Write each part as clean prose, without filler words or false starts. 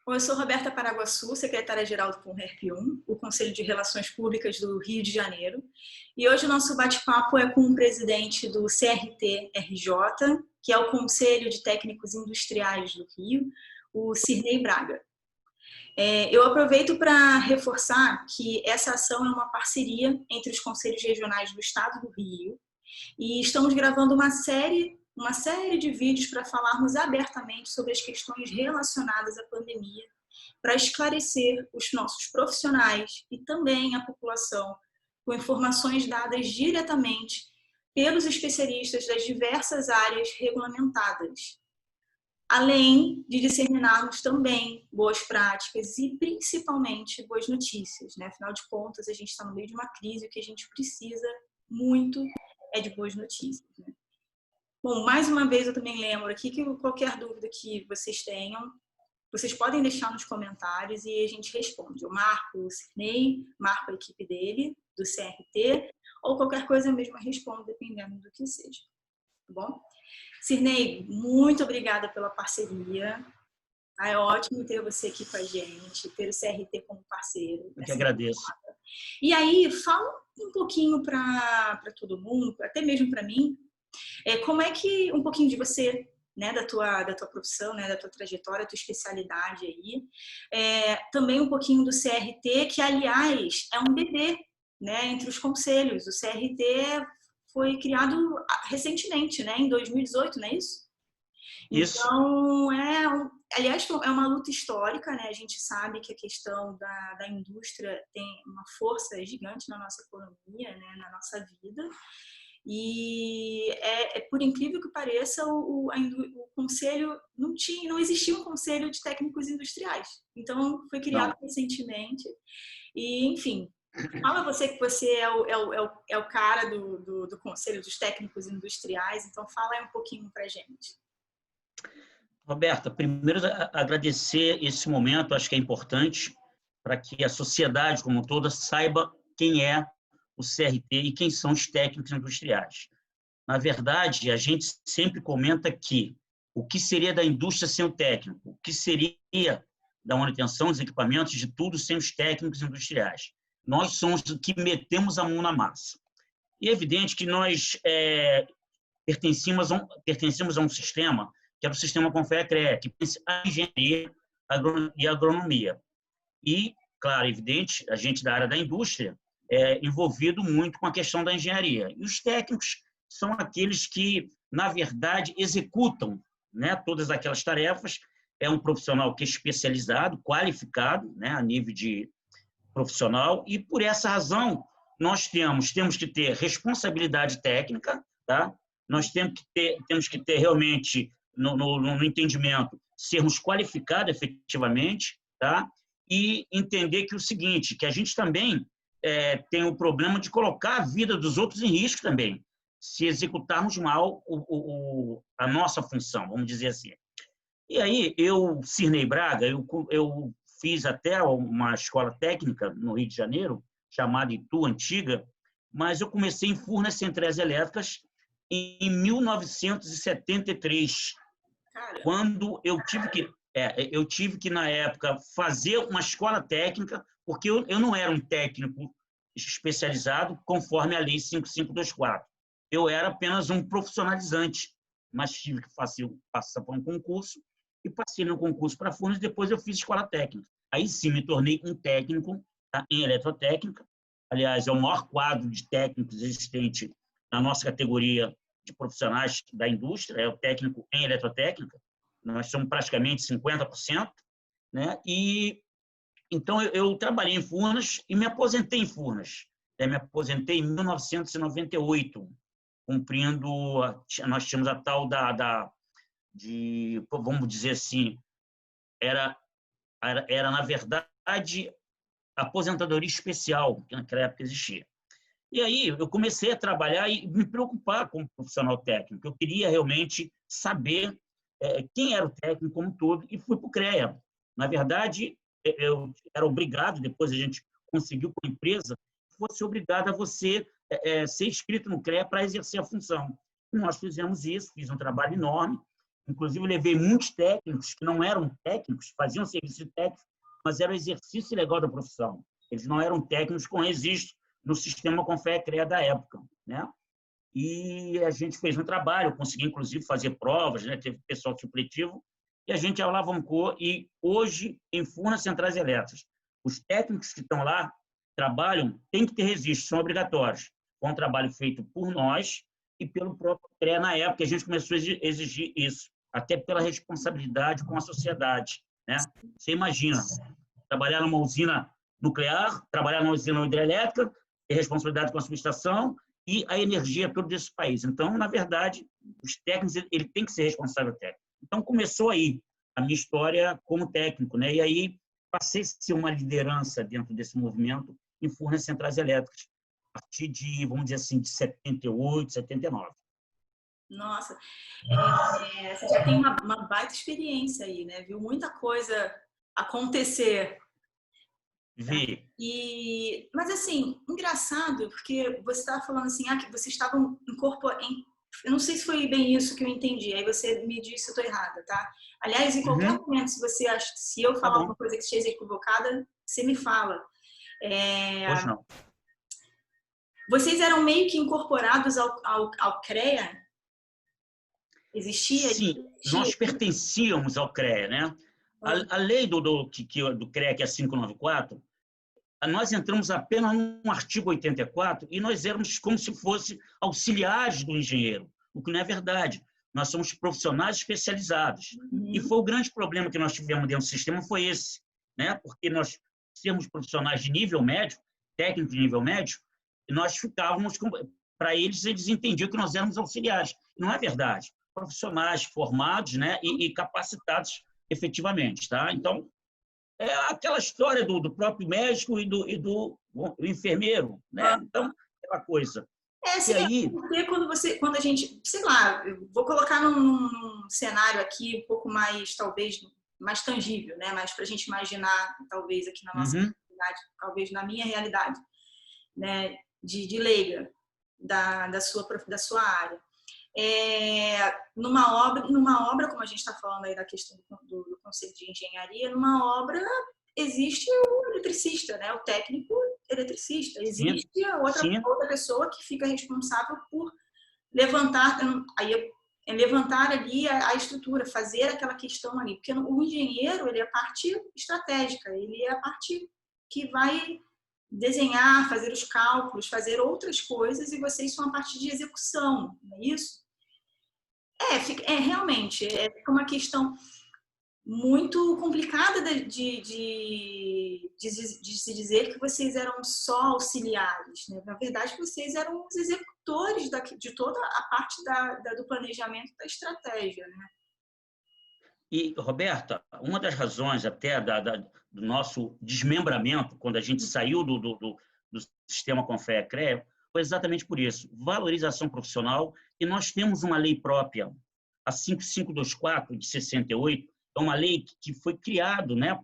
Bom, eu sou Roberta Paraguaçu, secretária-geral do CONRERP1, o Conselho de Relações Públicas do Rio de Janeiro. E hoje o nosso bate-papo é com o presidente do CRT-RJ, que é o Conselho de Técnicos Industriais do Rio, o Cirnei Braga. Eu aproveito para reforçar que essa ação é uma parceria entre os conselhos regionais do Estado do Rio e estamos gravando uma série de vídeos para falarmos abertamente sobre as questões relacionadas à pandemia, para esclarecer os nossos profissionais e também a população com informações dadas diretamente pelos especialistas das diversas áreas regulamentadas, além de disseminarmos também boas práticas e principalmente boas notícias, né? Afinal de contas, a gente está no meio de uma crise e o que a gente precisa muito é de boas notícias, né? Bom, mais uma vez eu também lembro aqui que qualquer dúvida que vocês tenham, vocês podem deixar nos comentários e a gente responde. Eu marco o Cirnei, marco a equipe dele, do CRT, ou qualquer coisa eu mesma respondo, dependendo do que seja. Tá bom? Cirnei, muito obrigada pela parceria. É ótimo ter você aqui com a gente, ter o CRT como parceiro. Eu que agradeço. E aí, fala um pouquinho para todo mundo, até mesmo para mim, como é que um pouquinho de você, né, da tua profissão, né, da tua trajetória, da tua especialidade aí, também um pouquinho do CRT, que aliás é um bebê, né, entre os conselhos. O CRT foi criado recentemente, né, em 2018, não é isso? Isso. Então, aliás, é uma luta histórica, né? A gente sabe que a questão da indústria tem uma força gigante na nossa economia, né, na nossa vida. E por incrível que pareça, o conselho não existia um conselho de técnicos industriais. Então foi criado recentemente. E, enfim, fala você que você é o cara do conselho dos técnicos industriais. Então fala aí um pouquinho para gente. Roberta, primeiro agradecer esse momento, acho que é importante para que a sociedade como toda saiba quem é o CRT e quem são os técnicos industriais. Na verdade, a gente sempre comenta que o que seria da indústria sem o técnico, o que seria da manutenção dos equipamentos, de tudo sem os técnicos industriais. Nós somos os que metemos a mão na massa. E é evidente que nós pertencemos a um sistema que era o sistema Confea-CREA, que pensa a engenharia e agronomia. E, claro, evidente, a gente da área da indústria é envolvido muito com a questão da engenharia. E os técnicos são aqueles que, na verdade, executam, né, todas aquelas tarefas. É um profissional que é especializado, qualificado, né, a nível de profissional, e, por essa razão, nós temos que ter responsabilidade técnica, tá? Nós temos que ter realmente, no entendimento, sermos qualificados efetivamente, tá? E entender que o seguinte, que a gente também tem o problema de colocar a vida dos outros em risco também, se executarmos mal a nossa função, vamos dizer assim. E aí, Cirnei Braga, eu fiz até uma escola técnica no Rio de Janeiro, chamada Itu Antiga, mas eu comecei em Furnas Centrais Elétricas em 1973, quando eu tive que, na época, fazer uma escola técnica, porque eu não era um técnico especializado conforme a Lei 5524. Eu era apenas um profissionalizante, mas tive que passar por um concurso e passei no concurso para Furnas, depois eu fiz escola técnica. Aí sim me tornei um técnico, tá, em eletrotécnica. Aliás, é o maior quadro de técnicos existente na nossa categoria de profissionais da indústria, é o técnico em eletrotécnica. Nós somos praticamente 50%, né? E então eu trabalhei em Furnas e me aposentei em Furnas. Me aposentei em 1998, cumprindo, nós tínhamos a tal vamos dizer assim, era na verdade aposentadoria especial, que naquela época existia. E aí eu comecei a trabalhar e me preocupar como profissional técnico. Eu queria realmente saber quem era o técnico como um todo, e fui para o CREA. Na verdade, eu era obrigado, depois a gente conseguiu com a empresa, fosse obrigado a você ser inscrito no CREA para exercer a função. E nós fizemos isso, fiz um trabalho enorme, Inclusive, eu levei muitos técnicos que não eram técnicos, faziam serviço de técnico, mas era o exercício legal da profissão. Eles não eram técnicos como existe no sistema Confea-CREA da época, né? E a gente fez um trabalho, consegui, inclusive, fazer provas, né? Teve pessoal supletivo, e a gente alavancou, e hoje, em Furnas Centrais Elétricas, os técnicos que estão lá trabalham, têm que ter registro, são obrigatórios. Foi um trabalho feito por nós e pelo próprio CREA na época, a gente começou a exigir isso, até pela responsabilidade com a sociedade, né? Você imagina, trabalhar numa usina nuclear, trabalhar numa usina hidrelétrica, ter responsabilidade com a subestação e a energia toda desse país. Então, na verdade, os técnicos, ele tem que ser responsável técnico. Então, começou aí a minha história como técnico, né? E aí passei a ser uma liderança dentro desse movimento em Furnas Centrais Elétricas, a partir de, vamos dizer assim, de 78, 79. Nossa, você já tem uma baita experiência aí, né? Viu muita coisa acontecer. Tá? Vi. Mas, assim, engraçado, porque você estava falando assim, que vocês estavam incorporando. Eu não sei se foi bem isso que eu entendi, aí você me diz se eu estou errada, tá? Aliás, em qualquer momento, se eu falar alguma coisa que esteja equivocada, você me fala. Hoje não. Vocês eram meio que incorporados ao CREA? Existia? Sim, nós pertencíamos ao CREA, né? A lei do CREA, que é 594, nós entramos apenas no artigo 84 e nós éramos como se fosse auxiliares do engenheiro, o que não é verdade. Nós somos profissionais especializados. E foi o grande problema que nós tivemos dentro do sistema, foi esse, né? Porque nós sermos profissionais de nível médio, técnicos de nível médio, e nós ficávamos, para eles entendiam que nós éramos auxiliares. Não é verdade. Profissionais formados, né? E capacitados efetivamente, tá? Então, é aquela história do próprio médico e do enfermeiro, né? Então, aquela coisa. Sim, aí... porque quando a gente, sei lá, eu vou colocar num cenário aqui um pouco mais, talvez, mais tangível, né? Mas para a gente imaginar, talvez, aqui na nossa realidade, talvez na minha realidade, né? De leiga da sua área. Numa obra, como a gente está falando aí da questão do conceito de engenharia, numa obra existe o eletricista, né? O técnico eletricista. Existe outra pessoa que fica responsável por levantar ali a estrutura, fazer aquela questão ali. Porque o engenheiro, ele é a parte estratégica, ele é a parte que vai desenhar, fazer os cálculos, fazer outras coisas, e vocês são a parte de execução, não é isso? Realmente, fica uma questão muito complicada de se dizer que vocês eram só auxiliares, né? Na verdade, vocês eram os executores de toda a parte do planejamento da estratégia, né? E, Roberta, uma das razões até do nosso desmembramento, quando a gente saiu do sistema Confea-CREA, foi exatamente por isso. Valorização profissional, e nós temos uma lei própria, a 5524 de 68, é uma lei que foi criada, né,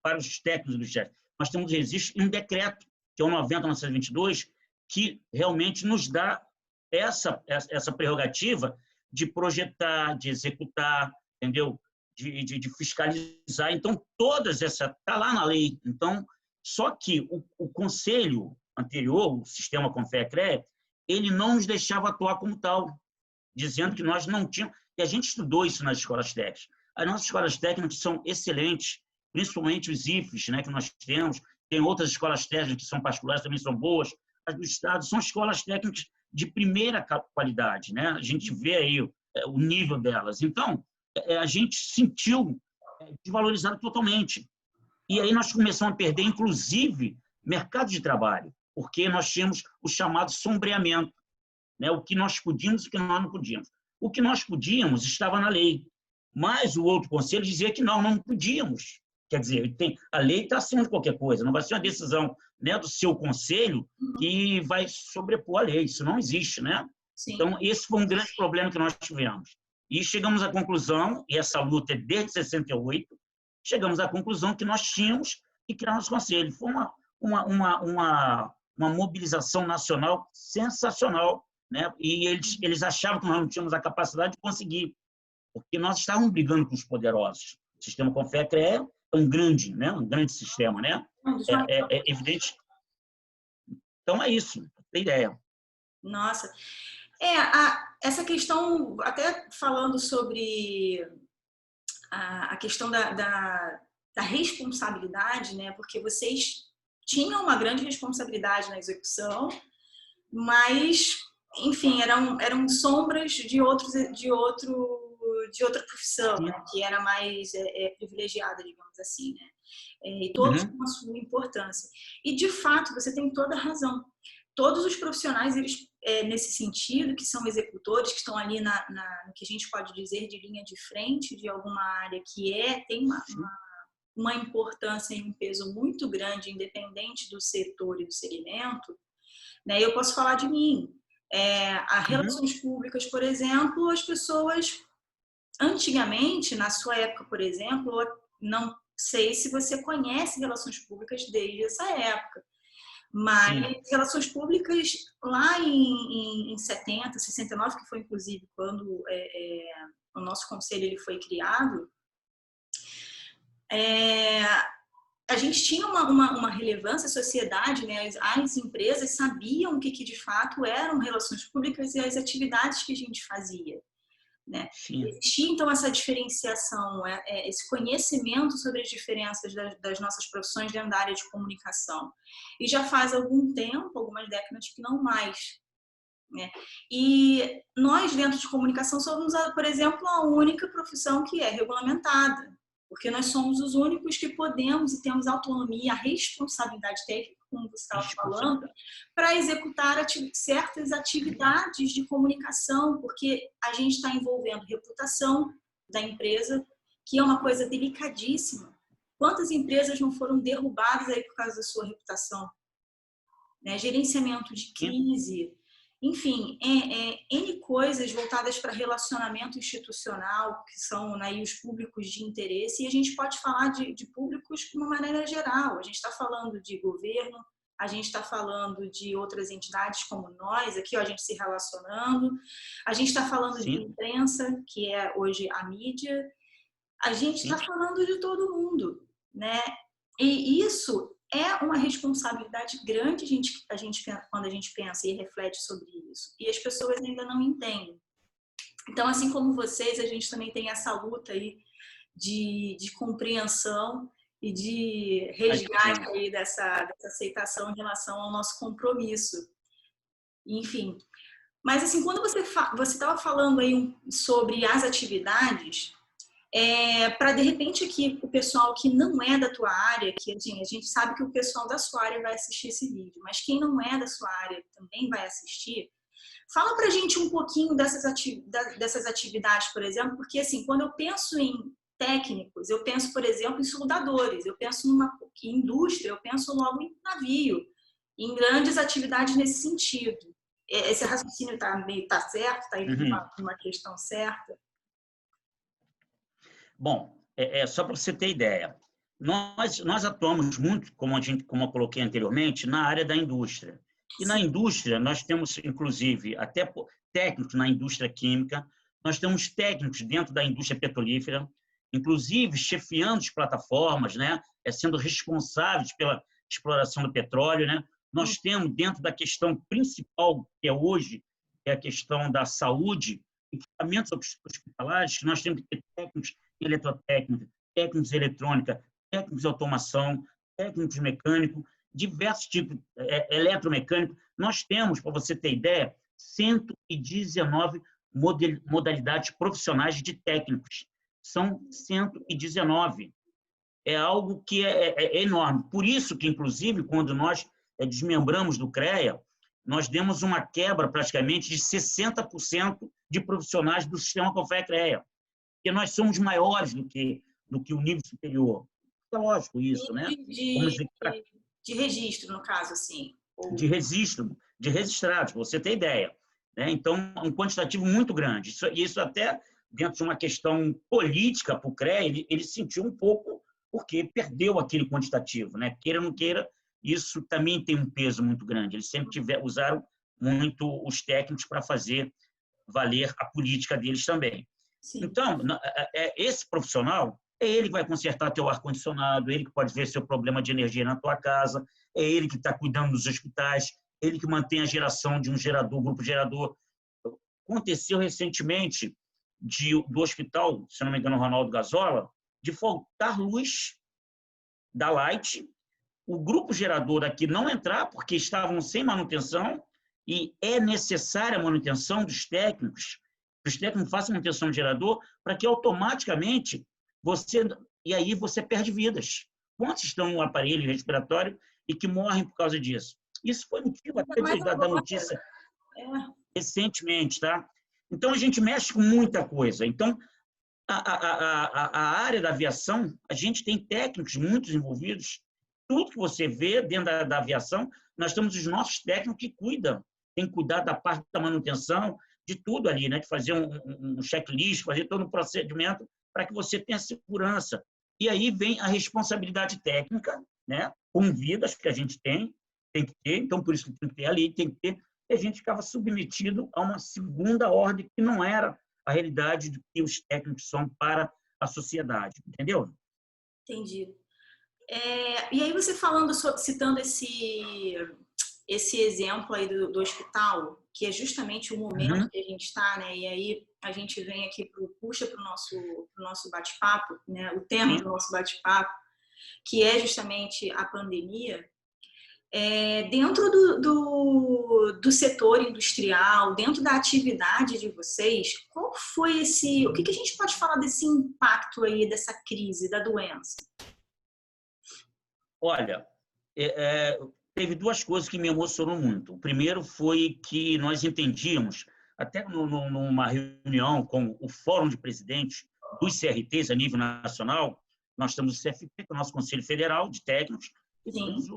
para os técnicos do chefes. Nós existe um decreto, que é o 90.922, que realmente nos dá essa prerrogativa de projetar, de executar, entendeu? De fiscalizar. Então, todas essas está lá na lei. Então, só que o conselho anterior, o sistema Confea-CREA, ele não nos deixava atuar como tal, dizendo que nós não tínhamos... E a gente estudou isso nas escolas técnicas. As nossas escolas técnicas são excelentes, principalmente os IFES, né, que nós temos. Tem outras escolas técnicas que são particulares, também são boas. As do Estado são escolas técnicas de primeira qualidade, né? A gente vê aí o nível delas. Então, a gente sentiu desvalorizado totalmente. E aí nós começamos a perder, inclusive, mercado de trabalho, porque nós tínhamos o chamado sombreamento, né? O que nós podíamos e o que nós não podíamos. O que nós podíamos estava na lei, mas o outro conselho dizia que não podíamos. Quer dizer, a lei está acima de qualquer coisa, não vai ser uma decisão, né, do seu conselho que vai sobrepor a lei, isso não existe, né? Sim. Então, esse foi um grande problema que nós tivemos. E chegamos à conclusão, e essa luta é desde 68, chegamos à conclusão que nós tínhamos que criar nosso conselho. Foi uma mobilização nacional sensacional, né? E eles achavam que nós não tínhamos a capacidade de conseguir. porque nós estávamos brigando com os poderosos. O sistema Confecre é um grande, né? Um grande sistema, né? É evidente. Então, é isso, tem ideia. Nossa. Essa questão, até falando sobre a questão da responsabilidade, né? Porque vocês tinham uma grande responsabilidade na execução, mas, enfim, eram sombras de outra profissão, né? Que era mais privilegiada, digamos assim, né? E todos com a sua importância. E, de fato, você tem toda a razão. Todos os profissionais, eles, nesse sentido, que são executores, que estão ali no que a gente pode dizer de linha de frente de alguma área que tem uma importância e um peso muito grande, independente do setor e do segmento, né? Eu posso falar de mim. As relações públicas, por exemplo, as pessoas, antigamente, na sua época, por exemplo, não sei se você conhece relações públicas desde essa época, mas relações públicas lá em 70, 69, que foi inclusive quando o nosso conselho ele foi criado, a gente tinha uma relevância, a sociedade, né? As empresas sabiam o que de fato eram relações públicas e as atividades que a gente fazia. Né? Existia, então, essa diferenciação, esse conhecimento sobre as diferenças das nossas profissões dentro da área de comunicação. E já faz algum tempo, algumas décadas, que não mais. Né? E nós, dentro de comunicação, somos, por exemplo, a única profissão que é regulamentada, porque nós somos os únicos que podemos e temos autonomia, a responsabilidade técnica, como você estava falando, para executar certas atividades de comunicação, porque a gente está envolvendo reputação da empresa, que é uma coisa delicadíssima. Quantas empresas não foram derrubadas aí por causa da sua reputação? Né? Gerenciamento de crise, enfim, N coisas voltadas para relacionamento institucional, que são aí os públicos de interesse, e a gente pode falar de públicos de uma maneira geral. A gente está falando de governo, a gente está falando de outras entidades como nós, aqui ó, a gente se relacionando, a gente está falando de imprensa, que é hoje a mídia, a gente está falando de todo mundo, né? E isso é uma responsabilidade grande quando a gente pensa e reflete sobre isso. E as pessoas ainda não entendem. Então, assim como vocês, a gente também tem essa luta aí de compreensão e de resgate aí dessa aceitação em relação ao nosso compromisso. Enfim. Mas, assim, quando você estava falando aí sobre as atividades... para de repente aqui o pessoal que não é da tua área, que assim, a gente sabe que o pessoal da sua área vai assistir esse vídeo, mas quem não é da sua área também vai assistir, fala pra gente um pouquinho dessas atividades, por exemplo, porque assim, quando eu penso em técnicos, eu penso, por exemplo, em soldadores, eu penso em indústria, eu penso logo em navio, em grandes atividades nesse sentido. Esse raciocínio tá certo? Tá indo uma questão certa? Bom, só para você ter ideia, nós atuamos muito, como eu coloquei anteriormente, na área da indústria. E na indústria, nós temos, inclusive, até técnicos na indústria química, nós temos técnicos dentro da indústria petrolífera, inclusive chefiando as plataformas, né? Sendo responsáveis pela exploração do petróleo. Né? Nós temos, dentro da questão principal, que é hoje, que é a questão da saúde, equipamentos hospitalares, nós temos que ter técnicos de eletrotécnica, técnicos de eletrônica, técnicos de automação, técnicos mecânicos, diversos tipos, eletromecânicos. Nós temos, para você ter ideia, 119 modalidades profissionais de técnicos. São 119. É algo que é enorme. Por isso que, inclusive, quando nós desmembramos do CREA, nós demos uma quebra praticamente de 60% de profissionais do sistema Confecre-CREA, porque nós somos maiores do que o nível superior. É lógico isso, né? De registro, no caso, assim. De registrados, para você ter ideia. Né? Então, um quantitativo muito grande. Isso até, dentro de uma questão política para o CREA, ele sentiu um pouco, porque perdeu aquele quantitativo. Né? Queira ou não queira, isso também tem um peso muito grande. Eles sempre usaram muito os técnicos para fazer valer a política deles também. Sim. Então, esse profissional, é ele que vai consertar teu ar-condicionado, ele que pode ver seu problema de energia na tua casa, é ele que está cuidando dos hospitais, ele que mantém a geração de um gerador, grupo gerador. Aconteceu recentemente do hospital, se não me engano, Ronaldo Gazola, de faltar luz da Light, o grupo gerador aqui não entrar, porque estavam sem manutenção, e é necessária a manutenção dos técnicos, que os técnicos façam manutenção do gerador, para que automaticamente e aí você perde vidas. Quantos estão no aparelho respiratório e que morrem por causa disso? Isso foi motivo até da notícia recentemente, tá? Então, a gente mexe com muita coisa. Então, a área da aviação, a gente tem técnicos muito envolvidos. Tudo que você vê dentro da aviação, nós temos os nossos técnicos que cuidam. Tem que cuidar da parte da manutenção, de tudo ali, né? De fazer um checklist, fazer todo o procedimento para que você tenha segurança. E aí vem a responsabilidade técnica, né? Com vidas que a gente tem que ter. Então, por isso que tem que ter ali, tem que ter. E a gente ficava submetido a uma segunda ordem que não era a realidade do que os técnicos são para a sociedade, entendeu? Entendi. E aí você falando, citando esse exemplo aí do hospital, que é justamente o momento que a gente está, né? E aí a gente vem aqui, puxa para o nosso bate-papo, né? O tema do nosso bate-papo, que é justamente a pandemia. Dentro do setor industrial, dentro da atividade de vocês, qual foi o que a gente pode falar desse impacto aí, dessa crise, da doença? Olha, teve duas coisas que me emocionou muito. O primeiro foi que nós entendíamos, até numa reunião com o Fórum de Presidentes dos CRTs a nível nacional, nós temos o CFP, que é o nosso Conselho Federal de Técnicos, e temos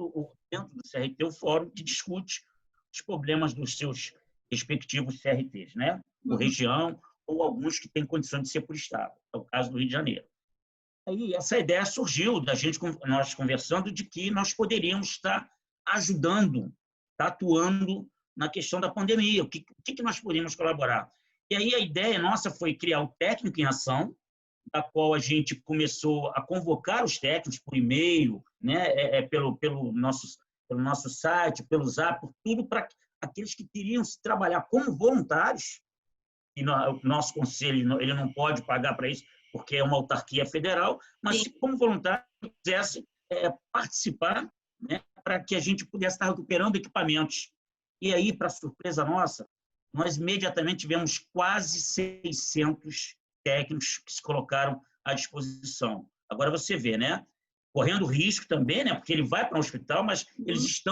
dentro do CRT o Fórum que discute os problemas dos seus respectivos CRTs, né? Por região, ou alguns que têm condição de ser por estado. É o caso do Rio de Janeiro. Aí essa ideia surgiu nós conversando de que nós poderíamos estar ajudando, atuando na questão da pandemia, o que nós poderíamos colaborar. E aí a ideia nossa foi criar o Técnico em Ação, da qual a gente começou a convocar os técnicos por e-mail, né, pelo nosso site, pelo Zap, por tudo para aqueles que queriam se trabalhar como voluntários, e o nosso conselho ele não pode pagar para isso, porque é uma autarquia federal, mas se como voluntário quisesse participar, né, para que a gente pudesse estar recuperando equipamentos. E aí, para surpresa nossa, nós imediatamente tivemos quase 600 técnicos que se colocaram à disposição. Agora você vê, né? Correndo risco também, né? Porque ele vai para um hospital, mas eles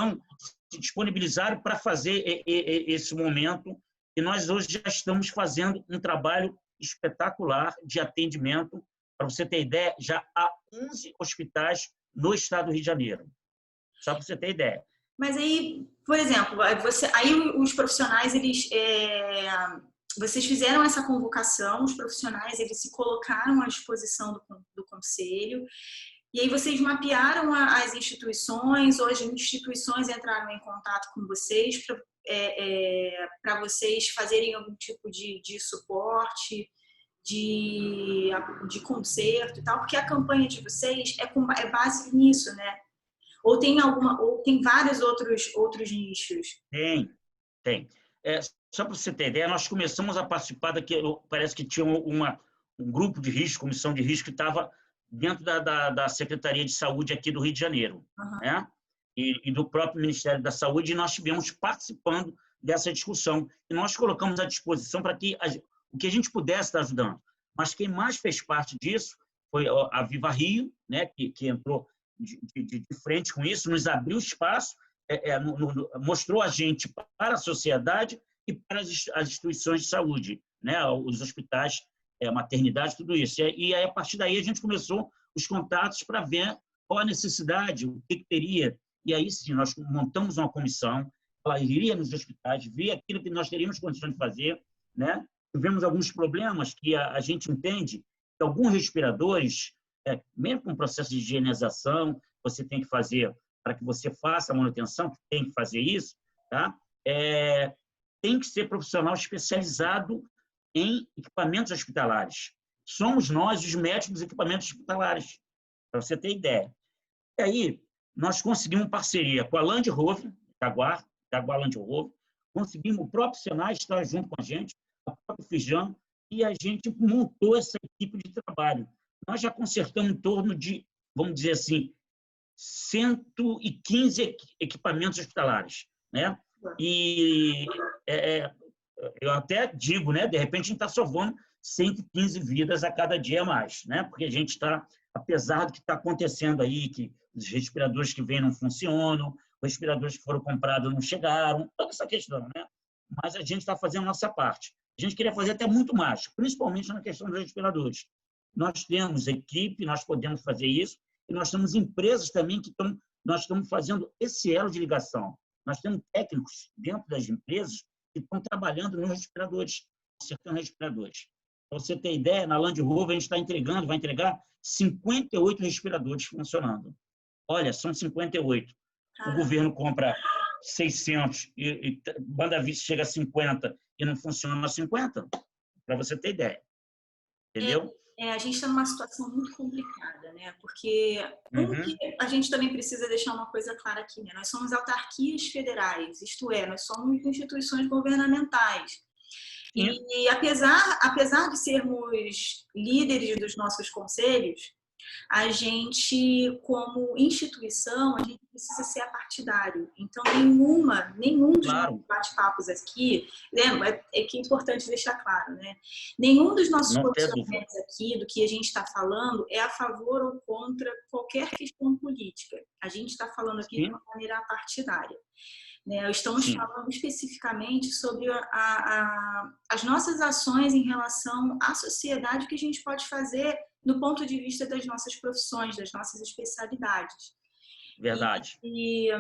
se disponibilizaram para fazer esse momento. E nós hoje já estamos fazendo um trabalho espetacular de atendimento. Para você ter ideia, já há 11 hospitais no estado do Rio de Janeiro. Só para você ter ideia. Mas aí, por exemplo, aí os profissionais, vocês fizeram essa convocação, os profissionais eles se colocaram à disposição do conselho, e aí vocês mapearam as instituições, ou as instituições entraram em contato com vocês para vocês fazerem algum tipo de suporte, de conserto e tal, porque a campanha de vocês é base nisso, né? Ou tem vários outros nichos? Tem. Só para você ter ideia, nós começamos a participar parece que tinha um grupo de risco, comissão de risco, que estava dentro da Secretaria de Saúde aqui do Rio de Janeiro, né? E do próprio Ministério da Saúde, e nós estivemos participando dessa discussão. E nós colocamos à disposição para que o que a gente pudesse estar ajudando. Mas quem mais fez parte disso foi a Viva Rio, né? que entrou de frente com isso, nos abriu espaço, mostrou a gente para a sociedade e para as instituições de saúde, né? Os hospitais, maternidade, tudo isso. E aí, a partir daí, a gente começou os contatos para ver qual a necessidade, o que teria. E aí, sim, nós montamos uma comissão, ela iria nos hospitais, ver aquilo que nós teríamos condições de fazer, né? Tivemos alguns problemas que a gente entende que alguns respiradores, mesmo com o processo de higienização, você tem que fazer para que você faça a manutenção, tem que fazer isso, tá? Tem que ser profissional especializado em equipamentos hospitalares. Somos nós, os médicos dos equipamentos hospitalares, para você ter ideia. E aí, nós conseguimos parceria com a Land Rover, Jaguar Land Rover, conseguimos o próprio Senai estar junto com a gente, a própria Fijan, e a gente montou essa equipe de trabalho. Nós já consertamos em torno de, vamos dizer assim, 115 equipamentos hospitalares, né? E eu até digo, né? De repente a gente está salvando 115 vidas a cada dia a mais, né? Porque a gente está, apesar do que está acontecendo aí, que os respiradores que vêm não funcionam, os respiradores que foram comprados não chegaram, toda essa questão, né? Mas a gente está fazendo a nossa parte. A gente queria fazer até muito mais, principalmente na questão dos respiradores. Nós temos equipe, nós podemos fazer isso, e nós temos empresas também nós estamos fazendo esse elo de ligação. Nós temos técnicos dentro das empresas que estão trabalhando nos respiradores, consertando respiradores. Para você ter ideia, na Land Rover a gente vai entregar 58 respiradores funcionando. Olha, são 58. O governo compra 600 e Banda Vista chega a 50 e não funciona 50, para você ter ideia. Entendeu? A gente está numa situação muito complicada, né? Porque a gente também precisa deixar uma coisa clara aqui, né? Nós somos autarquias federais, isto é, nós somos instituições governamentais. E apesar de sermos líderes dos nossos conselhos, a gente, como instituição, a gente precisa ser apartidário. Então, nenhum dos nossos bate-papos aqui, lembra, é que é importante deixar claro, né? Nenhum dos nossos posicionamentos aqui, do que a gente está falando, é a favor ou contra qualquer questão política. A gente está falando aqui de uma maneira apartidária. Né? Estamos falando especificamente sobre as nossas ações em relação à sociedade que a gente pode fazer do ponto de vista das nossas profissões, das nossas especialidades. Verdade. E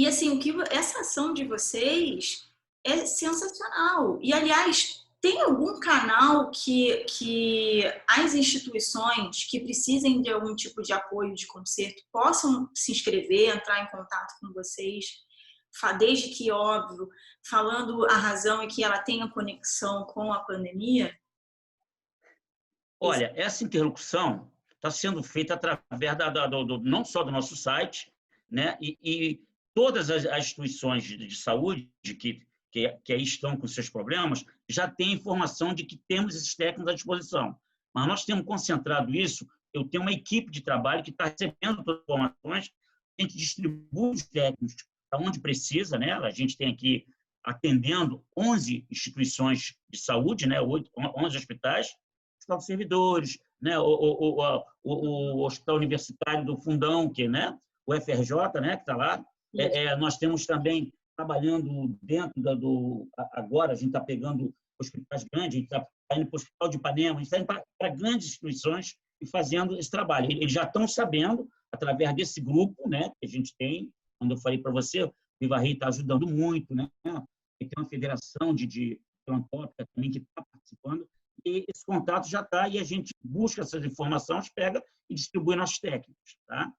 assim, essa ação de vocês é sensacional. E, aliás, tem algum canal que as instituições que precisem de algum tipo de apoio de conserto possam se inscrever, entrar em contato com vocês, desde que, óbvio, falando a razão é que ela tenha conexão com a pandemia? Olha, essa interlocução está sendo feita através não só do nosso site, né? E todas as instituições de saúde que aí estão com seus problemas já têm informação de que temos esses técnicos à disposição. Mas nós temos concentrado isso, eu tenho uma equipe de trabalho que está recebendo todas as informações, a gente distribui os técnicos para onde precisa, né? A gente tem aqui atendendo 11 instituições de saúde, né? 11 hospitais, Hospital dos Servidores, né? O Hospital Universitário do Fundão, né? O FRJ, né? Que está lá. Nós temos também trabalhando dentro agora a gente está pegando hospitais grandes, a gente está indo para o Hospital de Ipanema, a gente está indo para grandes instituições e fazendo esse trabalho. Eles já estão sabendo, através desse grupo, né? Que a gente tem, quando eu falei para você, o Viva Rei está ajudando muito, né? E tem uma federação de filantrópica também que está participando. E esse contato já está, e a gente busca essas informações, pega e distribui nossos técnicos. Tá?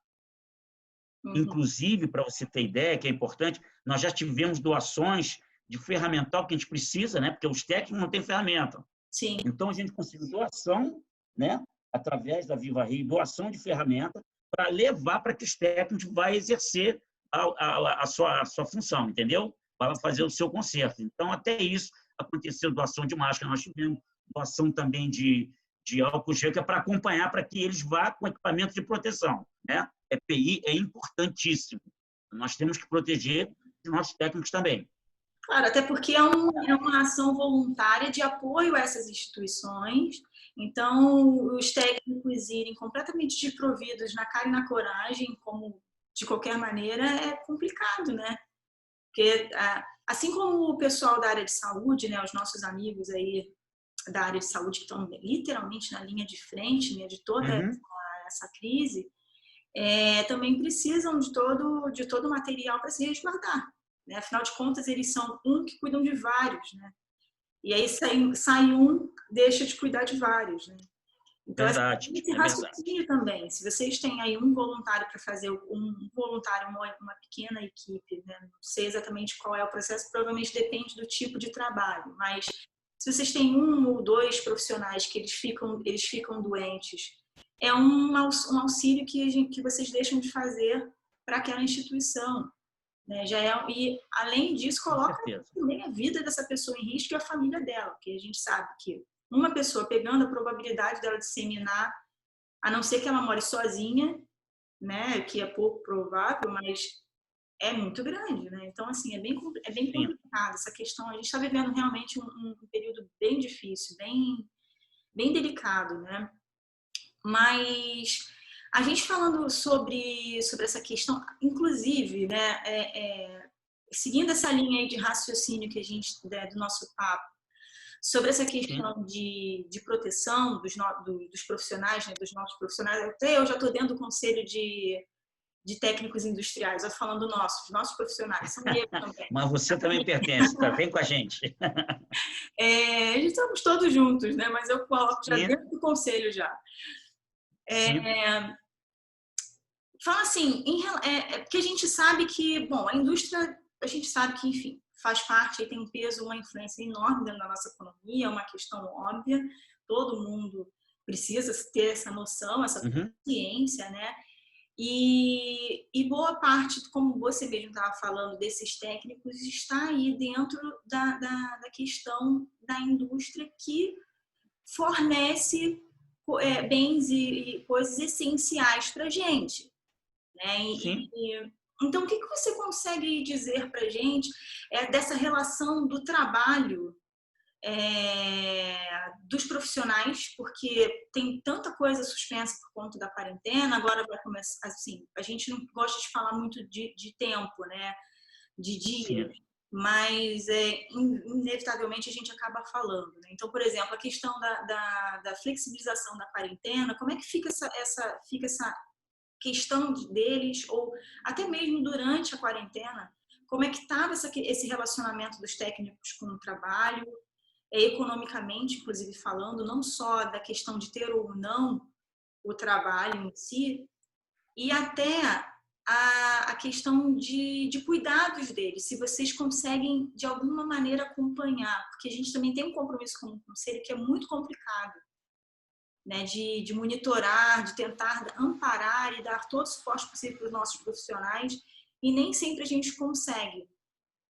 Inclusive, para você ter ideia, que é importante, nós já tivemos doações de ferramental que a gente precisa, né? Porque os técnicos não têm ferramenta. Sim. Então, a gente conseguiu doação, né? Através da Viva Rio, doação de ferramenta para levar para que os técnicos vão exercer a sua função, entendeu? Para fazer o seu conserto. Então, até isso aconteceu, doação de máscara, nós tivemos doação também de álcool gel, que é para acompanhar, para que eles vá com equipamento de proteção. Né? EPI é importantíssimo. Nós temos que proteger os nossos técnicos também. Claro, até porque é uma ação voluntária de apoio a essas instituições. Então, os técnicos irem completamente desprovidos na cara e na coragem, como de qualquer maneira, é complicado, né? Porque, assim como o pessoal da área de saúde, né, os nossos amigos aí da área de saúde que estão literalmente na linha de frente, né, de toda essa crise, também precisam de todo o material para se resguardar. Né? Afinal de contas, eles são que cuidam de vários. Né? E aí sai um, deixa de cuidar de vários. Né? Então, verdade, esse raciocínio também. Se vocês têm aí um voluntário para fazer, uma pequena equipe, né? Não sei exatamente qual é o processo, provavelmente depende do tipo de trabalho, mas Se vocês têm 1 ou 2 profissionais que eles ficam doentes, é um auxílio que vocês deixam de fazer para aquela instituição, né? E, além disso, coloca também a vida dessa pessoa em risco e a família dela, porque a gente sabe que uma pessoa pegando, a probabilidade dela disseminar, a não ser que ela more sozinha, né, que é pouco provável, mas é muito grande, né? Então, assim, é bem complicado essa questão. A gente está vivendo realmente um período bem difícil, bem delicado, né? Mas a gente falando sobre essa questão, inclusive, né, seguindo essa linha aí de raciocínio que a gente, né, do nosso papo, sobre essa questão de proteção dos profissionais, né, dos nossos profissionais, até eu já estou dentro do conselho de técnicos industriais, eu falando nossos profissionais, são eu também. Mas você também pertence, tá? Vem com a gente. A gente estamos todos juntos, né? Mas eu coloco já dentro do conselho já. Fala assim, porque a gente sabe que, bom, a indústria, a gente sabe que, enfim, faz parte e tem um peso, uma influência enorme dentro da nossa economia, é uma questão óbvia, todo mundo precisa ter essa noção, essa consciência, né? E boa parte, como você mesmo estava falando, desses técnicos está aí dentro da questão da indústria que fornece bens e coisas essenciais para a gente, né? Então, o que você consegue dizer para a gente dessa relação do trabalho dos profissionais, porque tem tanta coisa suspensa por conta da quarentena, agora vai começar, assim, a gente não gosta de falar muito de tempo, né, de dias, mas inevitavelmente a gente acaba falando, né? Então, por exemplo, a questão da flexibilização da quarentena, como é que fica essa questão deles, ou até mesmo durante a quarentena, como é que estava esse relacionamento dos técnicos com o trabalho, economicamente, inclusive falando, não só da questão de ter ou não o trabalho em si, e até a questão de cuidados deles, se vocês conseguem, de alguma maneira, acompanhar, porque a gente também tem um compromisso com o conselho que é muito complicado, né, de monitorar, de tentar amparar e dar todo o suporte possível para os nossos profissionais, e nem sempre a gente consegue.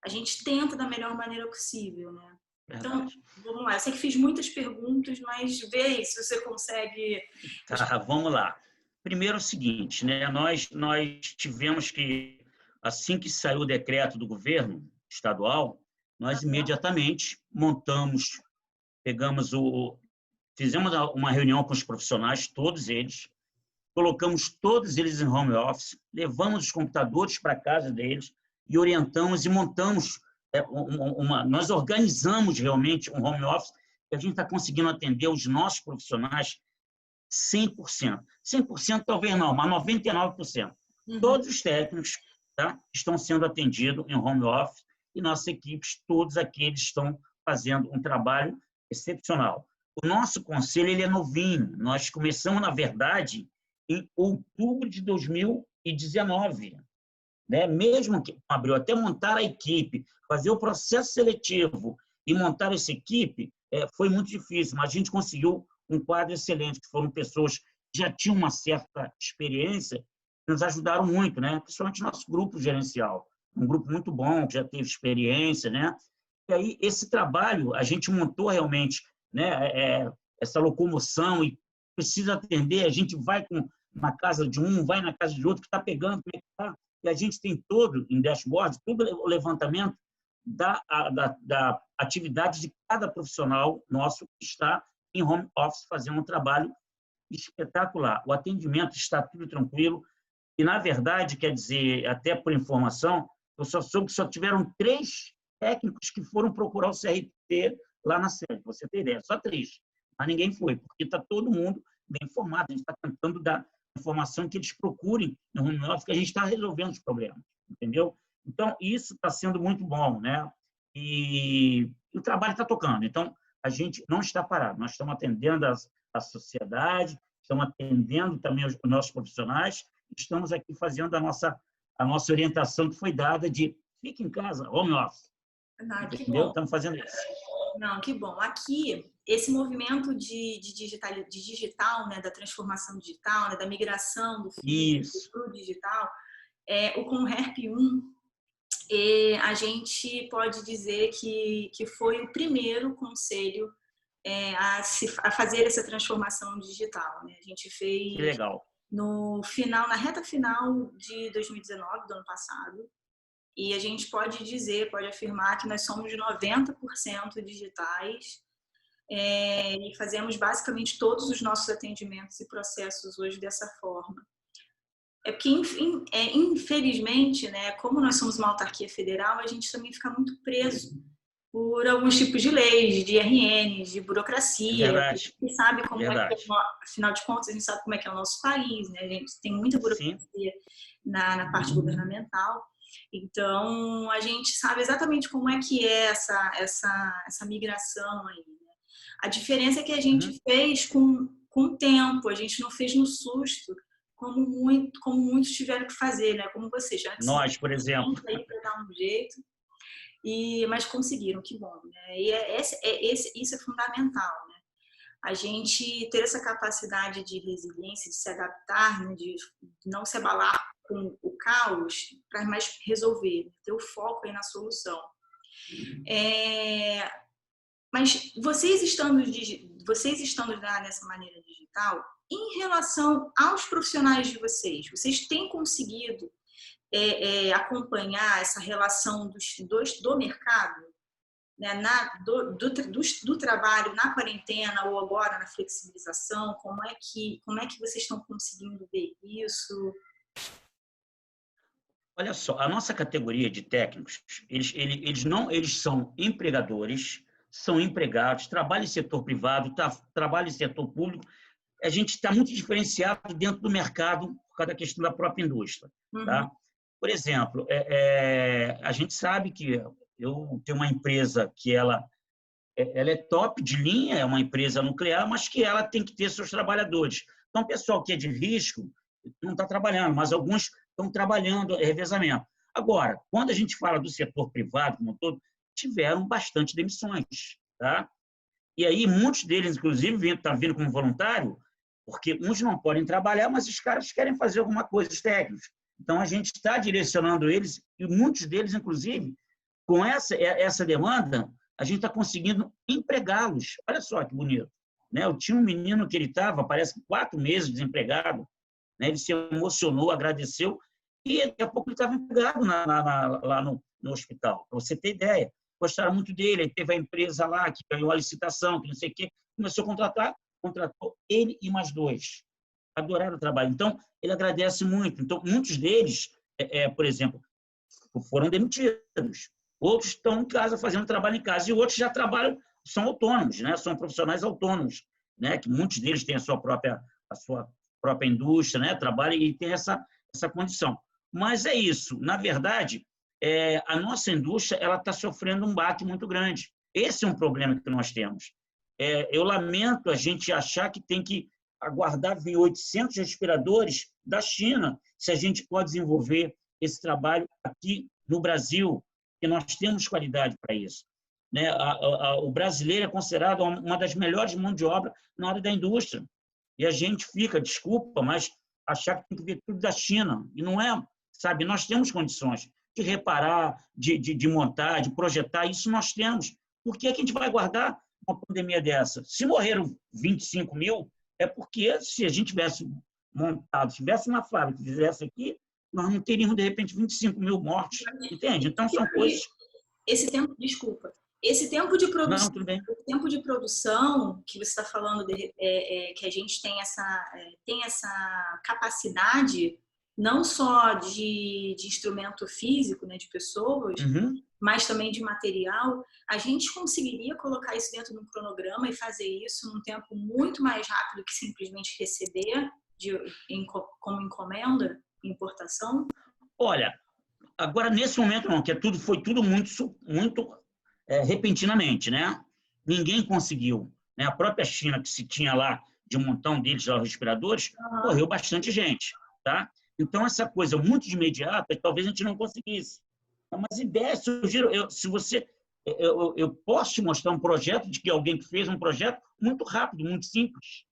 A gente tenta da melhor maneira possível, né? Então, vamos lá. Eu sei que fiz muitas perguntas, mas vê aí se você consegue... Tá, vamos lá. Primeiro é o seguinte, né? Nós tivemos que, assim que saiu o decreto do governo estadual, nós imediatamente fizemos uma reunião com os profissionais, todos eles, colocamos todos eles em home office, levamos os computadores para a casa deles e orientamos e montamos nós organizamos realmente um home office que a gente está conseguindo atender os nossos profissionais 100%. 100% talvez não, mas 99%. Todos os técnicos, tá, estão sendo atendidos em home office e nossas equipes, todos aqueles estão fazendo um trabalho excepcional. O nosso conselho ele é novinho. Nós começamos, na verdade, em outubro de 2019. Né? Mesmo que abriu, até montar a equipe, fazer o processo seletivo e montar essa equipe, foi muito difícil, mas a gente conseguiu um quadro excelente, que foram pessoas que já tinham uma certa experiência, que nos ajudaram muito, né? Principalmente nosso grupo gerencial, um grupo muito bom, que já teve experiência, né? E aí, esse trabalho, a gente montou realmente, né, essa locomoção e precisa atender, a gente vai na casa de um, vai na casa de outro, que está pegando, como é que está? E a gente tem todo, em dashboard, todo o levantamento da atividade de cada profissional nosso que está em home office fazendo um trabalho espetacular. O atendimento está tudo tranquilo. E, na verdade, quer dizer, até por informação, eu só soube que só tiveram 3 técnicos que foram procurar o CRT lá na sede, pra você ter ideia, só 3. Mas ninguém foi, porque está todo mundo bem informado. A gente está tentando dar informação que eles procurem no home office, que a gente está resolvendo os problemas, entendeu? Então, isso está sendo muito bom, né? E o trabalho está tocando. Então, a gente não está parado. Nós estamos atendendo a sociedade, estamos atendendo também os nossos profissionais, estamos aqui fazendo a nossa orientação que foi dada de fique em casa, home office. Entendeu? Estamos fazendo isso. Não, que bom. Aqui, esse movimento de digital, né, da transformação digital, né, da migração do físico Isso. para o digital, o Conherp 1, a gente pode dizer que foi o primeiro conselho a fazer essa transformação digital, né? A gente Que fez legal. na reta final de 2019, do ano passado, e a gente pode afirmar que nós somos 90% digitais, e fazemos basicamente todos os nossos atendimentos e processos hoje dessa forma. É porque, infelizmente, né, como nós somos uma autarquia federal, a gente também fica muito preso por alguns tipos de leis, de RNs, de É burocracia. A verdade. gente sabe como é que, Verdade. afinal de contas, a gente sabe como é que é o nosso país, né? A gente tem muita Sim. burocracia na parte governamental. Então, a gente sabe exatamente como é que é essa migração aí, né? A diferença é que a gente fez com o tempo, a gente não fez no susto, como muitos tiveram que fazer, né? Como você, já que Nós, por exemplo. aí para dar um jeito. Mas conseguiram, que bom, né? E isso é fundamental, né? A gente ter essa capacidade de resiliência, de se adaptar, né? De não se abalar com o caos, para mais resolver, ter o foco aí na solução. Mas vocês estando nessa maneira digital, em relação aos profissionais de vocês têm conseguido acompanhar essa relação do mercado, né, do trabalho na quarentena ou agora na flexibilização? Como é que vocês estão conseguindo ver isso? Olha só, a nossa categoria de técnicos, eles são empregadores, são empregados, trabalham em setor privado, trabalham em setor público. A gente está muito diferenciado dentro do mercado por causa da questão da própria indústria. Tá? Por exemplo, a gente sabe que eu tenho uma empresa que ela é top de linha, é uma empresa nuclear, mas que ela tem que ter seus trabalhadores. Então, o pessoal que é de risco não está trabalhando, mas alguns estão trabalhando revezamento. Agora, quando a gente fala do setor privado como um todo, tiveram bastante demissões. Tá? E aí, muitos deles, inclusive, estão vindo como voluntário, porque uns não podem trabalhar, mas os caras querem fazer alguma coisa, os técnicos. Então, a gente está direcionando eles, e muitos deles, inclusive, com essa demanda, a gente está conseguindo empregá-los. Olha só que bonito. Né? Eu tinha um menino que ele estava, parece que 4 meses desempregado, né? Ele se emocionou, agradeceu, e daqui a pouco ele estava empregado lá no hospital, para você ter ideia. Gostaram muito dele, ele teve a empresa lá que ganhou a licitação, que não sei o quê, começou a contratou ele e mais 2. Adoraram o trabalho. Então, ele agradece muito. Então, muitos deles, por exemplo, foram demitidos. Outros estão em casa fazendo trabalho em casa e outros já trabalham, são autônomos, né? São profissionais autônomos, né? Que muitos deles têm a sua própria indústria, né? Trabalham e tem essa condição. Mas é isso. Na verdade, a nossa indústria ela está sofrendo um baque muito grande. Esse é um problema que nós temos. Eu lamento a gente achar que tem que aguardar vir 800 respiradores da China se a gente pode desenvolver esse trabalho aqui no Brasil, que nós temos qualidade para isso. Né? O brasileiro é considerado uma das melhores mãos de obra na área da indústria. E a gente fica, desculpa, mas achar que tem que vir tudo da China. E não é, sabe? Nós temos condições de reparar, de montar, de projetar, isso nós temos. Por que a gente vai guardar uma pandemia dessa? Se morreram 25 mil, é porque se a gente tivesse montado, tivesse uma fábrica que fizesse aqui, nós não teríamos, de repente, 25 mil mortes. Entende? Então, são coisas... Esse tempo de produção, não, tudo bem. o tempo de produção que você está falando, que a gente tem essa capacidade, não só de instrumento físico, né, de pessoas, mas também de material, a gente conseguiria colocar isso dentro de um cronograma e fazer isso num tempo muito mais rápido que simplesmente receber como encomenda, importação? Olha, agora nesse momento não, que foi tudo muito repentinamente, né? Ninguém conseguiu. Né? A própria China, que se tinha lá de um montão deles, lá, os respiradores, morreu bastante gente. Tá? Então, essa coisa muito de imediata, talvez a gente não conseguisse. Mas ideias surgiram. Se você eu posso te mostrar um projeto de que alguém que fez um projeto muito rápido, muito simples.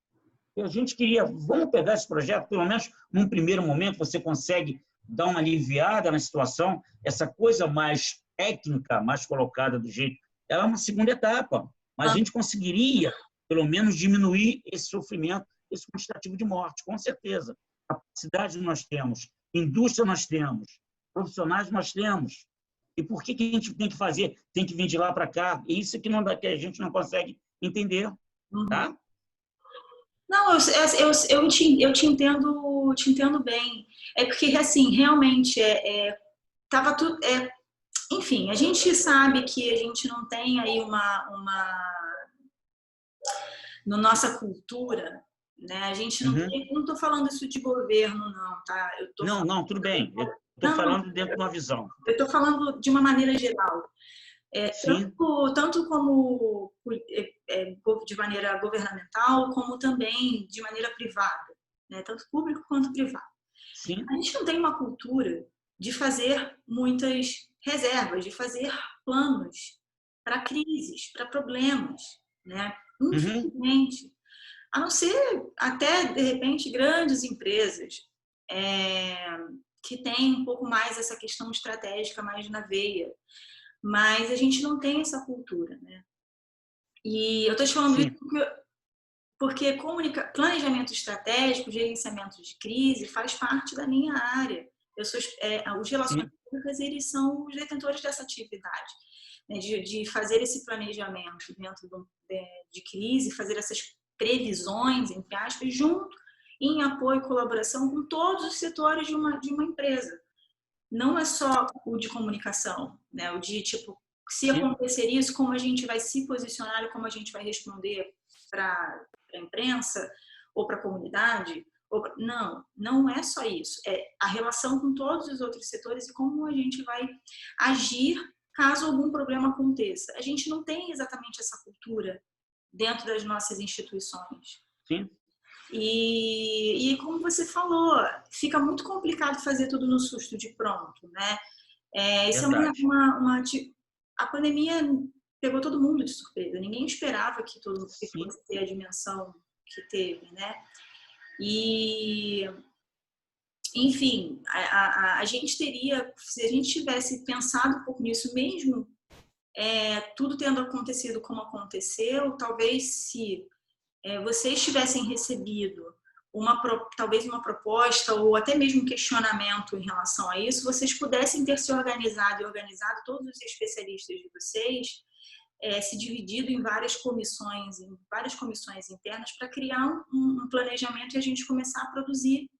E a gente queria, vamos pegar esse projeto, pelo menos num primeiro momento você consegue dar uma aliviada na situação, essa coisa mais técnica, mais colocada do jeito, ela é uma segunda etapa, mas a gente conseguiria, pelo menos, diminuir esse sofrimento, esse quantitativo de morte, com certeza. Capacidade nós temos, indústria nós temos, profissionais nós temos. E por que a gente tem que fazer, tem que vir de lá para cá? É isso que a gente não consegue entender, tá? Não, eu te entendo bem. É porque, assim, realmente, tava tudo... enfim, a gente sabe que a gente não tem aí na nossa cultura, né? A gente não tem... Não estou falando isso de governo, não, tá? Não, tudo bem. Eu estou falando dentro de uma visão. Eu estou falando de uma maneira geral. Tanto como de maneira governamental, como também de maneira privada, né? Tanto público quanto privado. Sim. A gente não tem uma cultura de fazer muitas reservas, de fazer planos para crises, para problemas, né? Infelizmente, a não ser até, de repente, grandes empresas que têm um pouco mais essa questão estratégica mais na veia. Mas a gente não tem essa cultura, né? E eu estou te falando isso porque planejamento estratégico, gerenciamento de crise faz parte da minha área. Os relações públicas, eles são os detentores dessa atividade, né? De fazer esse planejamento dentro de crise, fazer essas previsões, entre aspas, junto em apoio e colaboração com todos os setores de uma empresa. Não é só o de comunicação, né? O de, tipo, se acontecer isso, como a gente vai se posicionar e como a gente vai responder para a imprensa ou para a comunidade. Não é só isso. É a relação com todos os outros setores e como a gente vai agir caso algum problema aconteça. A gente não tem exatamente essa cultura dentro das nossas instituições. Sim. E como você falou, fica muito complicado fazer tudo no susto de pronto, né? Isso a pandemia pegou todo mundo de surpresa. Ninguém esperava que todo mundo fosse ter a dimensão que teve, né? E, enfim, a gente teria, se a gente tivesse pensado um pouco nisso mesmo, tudo tendo acontecido como aconteceu, talvez se vocês tivessem recebido talvez uma proposta ou até mesmo um questionamento em relação a isso, vocês pudessem ter se organizado todos os especialistas de vocês, se dividido em várias comissões internas para criar um planejamento e a gente começar a produzir.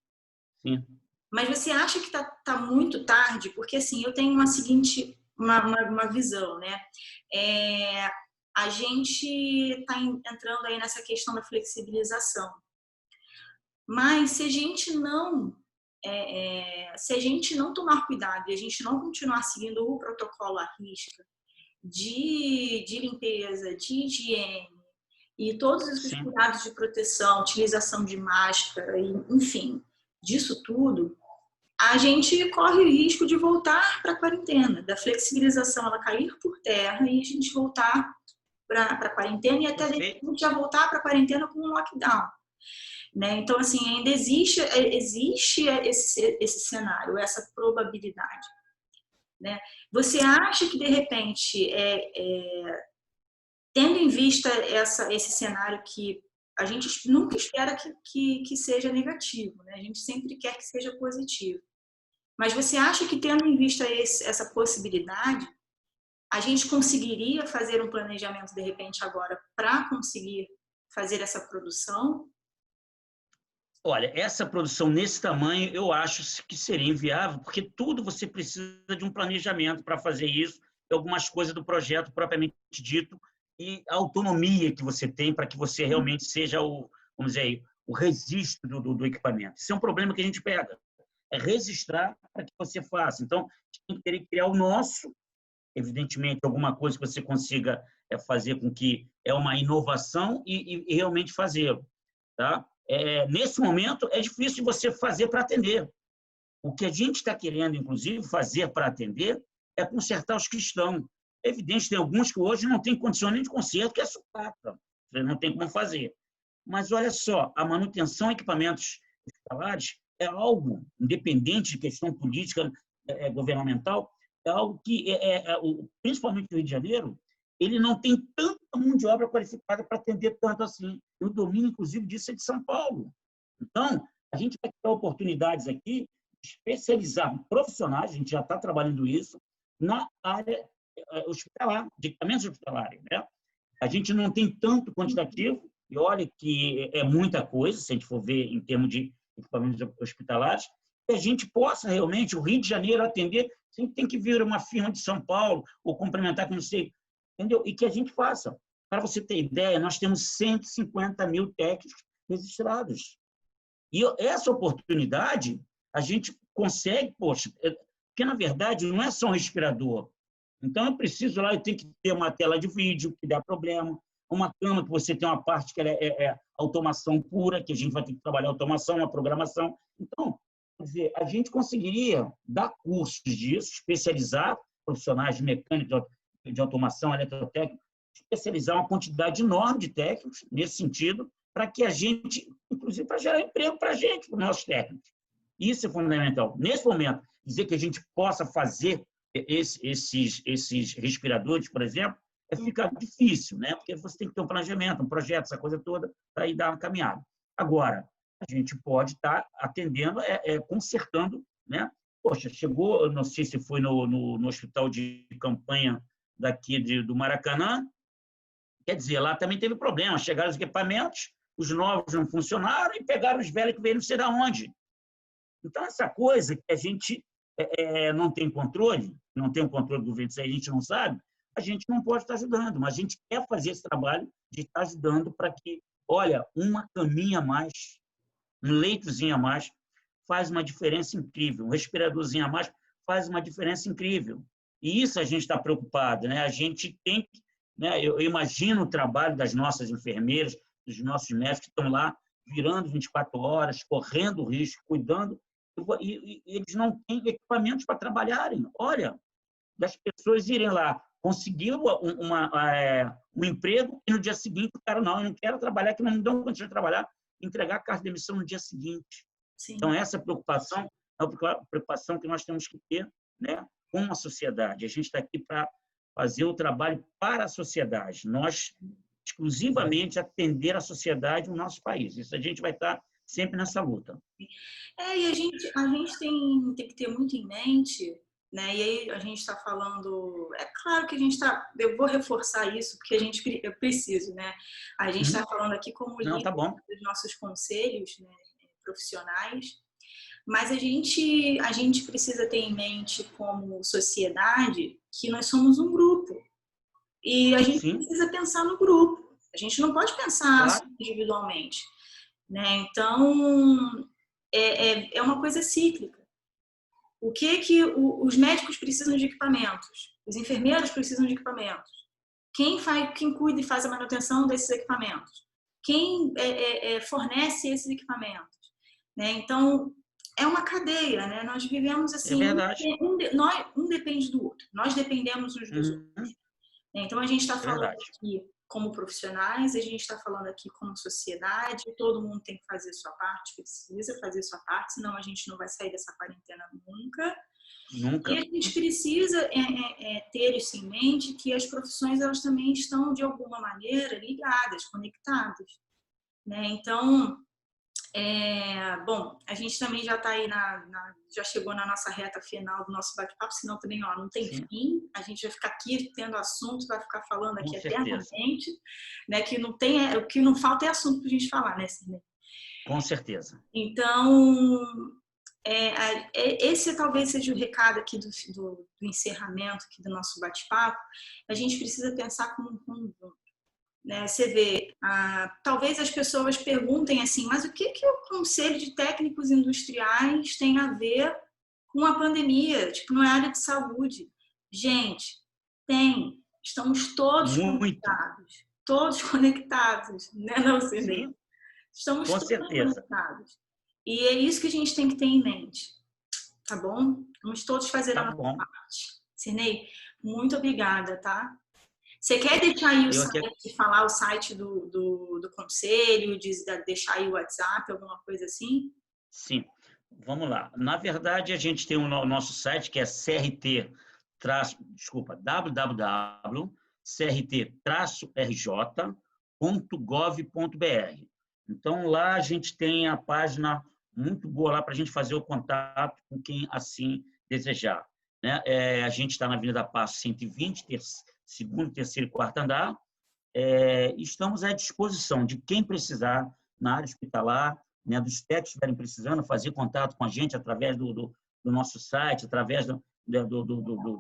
Sim. Mas você acha que tá muito tarde? Porque, assim, eu tenho uma visão, né? A gente está entrando aí nessa questão da flexibilização. Mas se a gente não tomar cuidado e a gente não continuar seguindo o protocolo à risca de limpeza, de higiene e todos os cuidados de proteção, utilização de máscara, enfim, disso tudo, a gente corre o risco de voltar para a quarentena, da flexibilização ela cair por terra e a gente voltar para a quarentena e até já voltar para a quarentena com um lockdown. Né? Então, assim, ainda existe esse cenário, essa probabilidade. Né? Você acha que, de repente, tendo em vista esse cenário que a gente nunca espera que seja negativo, né? A gente sempre quer que seja positivo. Mas você acha que, tendo em vista essa possibilidade, a gente conseguiria fazer um planejamento, de repente, agora, para conseguir fazer essa produção? Olha, essa produção nesse tamanho, eu acho que seria inviável, porque tudo você precisa de um planejamento para fazer isso, algumas coisas do projeto propriamente dito, e a autonomia que você tem para que você realmente seja vamos dizer, o registro do equipamento. Isso é um problema que a gente pega, é registrar para que você faça. Então, a gente teria que criar o nosso, evidentemente, alguma coisa que você consiga fazer com que é uma inovação e realmente fazer, tá? Nesse momento, é difícil você fazer para atender. O que a gente está querendo, inclusive, fazer para atender é consertar os que estão. É evidente, tem alguns que hoje não têm condições nem de conserto, que é sucata, não tem como fazer. Mas, olha só, a manutenção de equipamentos hospitalares é algo, independente de questão política, governamental, é algo que, principalmente no Rio de Janeiro, ele não tem tanta mão de obra qualificada para atender tanto assim. E o domínio, inclusive, disso é de São Paulo. Então, a gente vai ter oportunidades aqui de especializar profissionais, a gente já está trabalhando isso, na área hospitalar, de equipamentos hospitalares, né? A gente não tem tanto quantitativo, e olha que é muita coisa, se a gente for ver em termos de equipamentos hospitalares, que a gente possa realmente, o Rio de Janeiro, atender, sem tem que vir uma firma de São Paulo, ou complementar com não sei, entendeu? E que a gente faça. Para você ter ideia, nós temos 150 mil técnicos registrados. E essa oportunidade, a gente consegue, poxa, porque, na verdade, não é só um respirador. Então, eu preciso lá, eu tenho que ter uma tela de vídeo, que dá problema, uma cama que você tem uma parte que é automação pura, que a gente vai ter que trabalhar automação, uma programação. Então, quer dizer, a gente conseguiria dar cursos disso, especializar profissionais de mecânica, de automação, eletrotécnica, especializar uma quantidade enorme de técnicos nesse sentido, para que a gente, inclusive, para gerar emprego para a gente, para os nossos técnicos. Isso é fundamental. Nesse momento, dizer que a gente possa fazer esses respiradores, por exemplo, fica difícil, né? Porque você tem que ter um planejamento, um projeto, essa coisa toda, para ir dar uma caminhada. Agora, a gente pode estar atendendo, consertando, né? Poxa, chegou, não sei se foi no hospital de campanha daqui do Maracanã, quer dizer, lá também teve problema, chegaram os equipamentos, os novos não funcionaram e pegaram os velhos que veio não sei de onde. Então, essa coisa que a gente não tem controle, não tem o controle do governo, a gente não sabe, a gente não pode estar ajudando, mas a gente quer fazer esse trabalho de estar ajudando para que, olha, uma caminha a mais, um leitozinho a mais, faz uma diferença incrível, um respiradorzinho a mais faz uma diferença incrível. E isso a gente está preocupado, né? A gente tem que, né? Eu imagino o trabalho das nossas enfermeiras, dos nossos médicos que estão lá virando 24 horas, correndo risco, cuidando, e eles não têm equipamentos para trabalharem. Olha, das pessoas irem lá, conseguir um emprego e no dia seguinte o cara, não, eu não quero trabalhar, que não me dão condição de trabalhar, entregar a carta de demissão no dia seguinte. Sim. Então, essa preocupação é uma preocupação que nós temos que ter, né, com a sociedade. A gente está aqui para fazer o trabalho para a sociedade. Nós, exclusivamente, atender a sociedade no nosso país. Isso a gente vai estar sempre nessa luta. E a gente tem que ter muito em mente, né? E aí a gente está falando, é claro que a gente está, eu vou reforçar isso porque eu preciso, né? A gente está falando aqui como líder dos nossos conselhos, né, profissionais, mas a gente precisa ter em mente como sociedade que nós somos um grupo e a gente precisa pensar no grupo. A gente não pode pensar individualmente, né? Então é uma coisa cíclica. O que os médicos precisam de equipamentos? Os enfermeiros precisam de equipamentos. Quem cuida e faz a manutenção desses equipamentos? Quem fornece esses equipamentos? Né? Então, é uma cadeia, né? Nós vivemos assim, um depende do outro. Nós dependemos uns dos outros. Então, a gente está falando aqui como profissionais, a gente está falando aqui como sociedade, todo mundo tem que fazer a sua parte, precisa fazer a sua parte, senão a gente não vai sair dessa quarentena nunca. E a gente precisa ter isso em mente, que as profissões elas também estão, de alguma maneira, ligadas, conectadas. Né? Então, bom, a gente também já está aí, já chegou na nossa reta final do nosso bate-papo, senão também não tem fim. A gente vai ficar aqui tendo assunto, vai ficar falando aqui eternamente, né? O que não falta é assunto para a gente falar, né, Sidney? Com certeza. Então, esse talvez seja o recado aqui do encerramento aqui do nosso bate-papo. A gente precisa pensar como um conjunto. Né, você vê, talvez as pessoas perguntem assim, mas o que o Conselho de Técnicos Industriais tem a ver com a pandemia, tipo, na área de saúde? Gente, estamos todos conectados, né, não, Sidney? Estamos todos conectados. E é isso que a gente tem que ter em mente, tá bom? Vamos todos fazer a nossa parte. Cirnei, muito obrigada, tá? Você quer deixar aí o Eu site, falar o site do conselho, deixar aí o WhatsApp, alguma coisa assim? Sim, vamos lá. Na verdade, a gente tem o nosso site, que é www.crt-rj.gov.br. Então, lá a gente tem a página muito boa lá para a gente fazer o contato com quem assim desejar, né? A gente está na Avenida Passo 120, segundo, terceiro e quarto andar. Estamos à disposição de quem precisar na área hospitalar, né, dos técnicos que estiverem precisando fazer contato com a gente através do nosso site, através do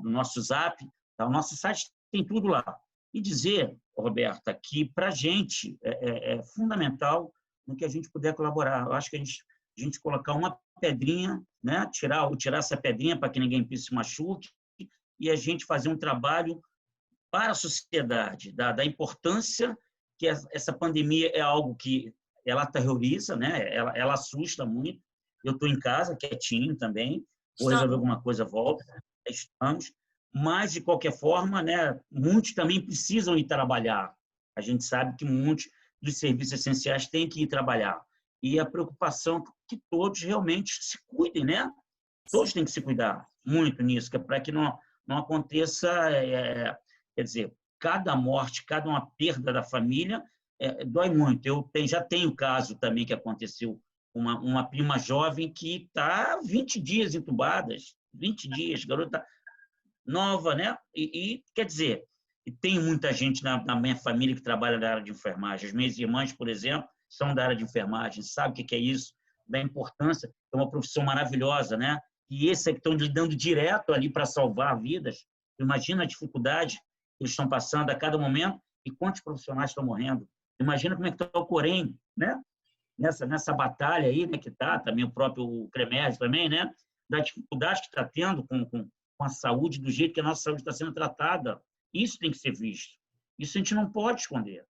nosso Zap. Tá? O nosso site tem tudo lá. E dizer, Roberta, que para a gente é fundamental no que a gente puder colaborar. Eu acho que a gente colocar uma pedrinha, né, tirar essa pedrinha para que ninguém se machuque, e a gente fazer um trabalho para a sociedade, da importância que essa pandemia é algo que ela terroriza, né? Ela assusta muito. Eu estou em casa, quietinho também, vou resolver alguma coisa, volto, estamos. Mas, de qualquer forma, né, muitos também precisam ir trabalhar. A gente sabe que muitos dos serviços essenciais têm que ir trabalhar. E a preocupação é que todos realmente se cuidem, né? Todos têm que se cuidar muito nisso, que é para que não aconteça... Quer dizer, cada morte, cada uma perda da família dói muito. Eu já tenho caso também que aconteceu, uma prima jovem que está 20 dias entubada, 20 dias, garota nova, né? Quer dizer, tem muita gente na minha família que trabalha na área de enfermagem. As minhas irmãs, por exemplo, são da área de enfermagem, sabe o que é isso, da importância, é uma profissão maravilhosa, né? E esses é que estão lidando direto ali para salvar vidas. Imagina a dificuldade que eles estão passando a cada momento e quantos profissionais estão morrendo. Imagina como é que está o Corém, né? Nessa batalha aí, né, que está, também o próprio CREMERG também, né? Da dificuldade que está tendo com a saúde, do jeito que a nossa saúde está sendo tratada. Isso tem que ser visto. Isso a gente não pode esconder.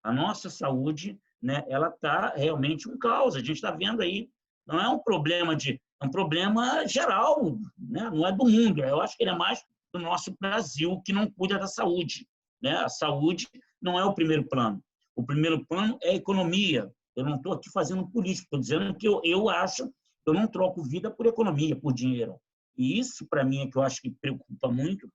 A nossa saúde, né, ela está realmente um caos. A gente está vendo aí. Não é um problema é um problema geral, né? Não é do mundo. Eu acho que ele é mais do nosso Brasil, que não cuida da saúde, né? A saúde não é o primeiro plano. O primeiro plano é a economia. Eu não estou aqui fazendo política, estou dizendo que eu acho, eu não troco vida por economia, por dinheiro. E isso, para mim, é que eu acho que preocupa muito,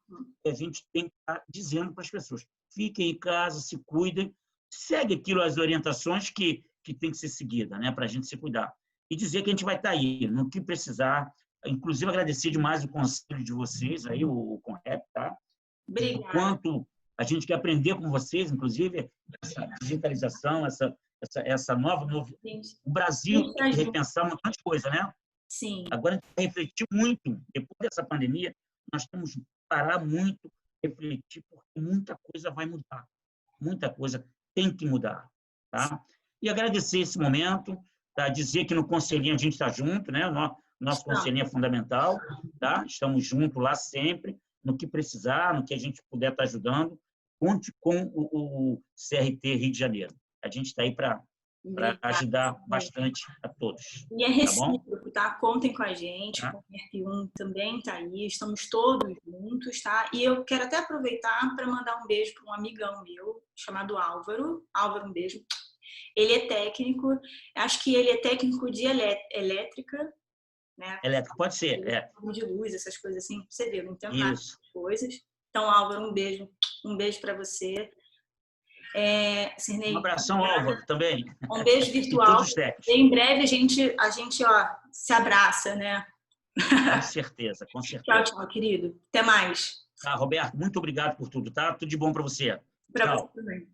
é a gente tem que estar dizendo para as pessoas, fiquem em casa, se cuidem, segue aquilo, as orientações que tem que ser seguida, né, para a gente se cuidar. E dizer que a gente vai estar aí, no que precisar. Inclusive, agradecer demais o conselho de vocês, aí, o Conrep, tá? Obrigada. O quanto a gente quer aprender com vocês, inclusive, essa digitalização, essa nova... O Brasil tem que repensar um monte de coisa, né? Sim. Agora, a gente vai refletir muito. Depois dessa pandemia, nós temos que parar muito, refletir, porque muita coisa vai mudar. Muita coisa tem que mudar, tá? E agradecer esse momento, tá? Dizer que no Conselhinho a gente está junto, né? Nosso Conselhinho é fundamental, tá? Estamos juntos lá sempre, no que precisar, no que a gente puder estar ajudando. Conte com o CRT Rio de Janeiro. A gente está aí para ajudar bastante a todos. E é recíproco, tá? Contem com a gente, tá? O RP1 também está aí, estamos todos juntos, tá? E eu quero até aproveitar para mandar um beijo para um amigão meu, chamado Álvaro. Álvaro, um beijo. Ele é técnico, acho que ele é técnico de elétrica, né? Elétrica, pode ser, de luz, essas coisas assim, você vê, não entendo nada dessas coisas. Então, Álvaro, um beijo para você. Cirnei, um abração, Álvaro, também. Um beijo virtual. E todos os técnicos. E em breve a gente se abraça, né? Com certeza, com certeza. Tchau, querido. Até mais. Tá, Roberto, muito obrigado por tudo, tá? Tudo de bom para você. Para você também.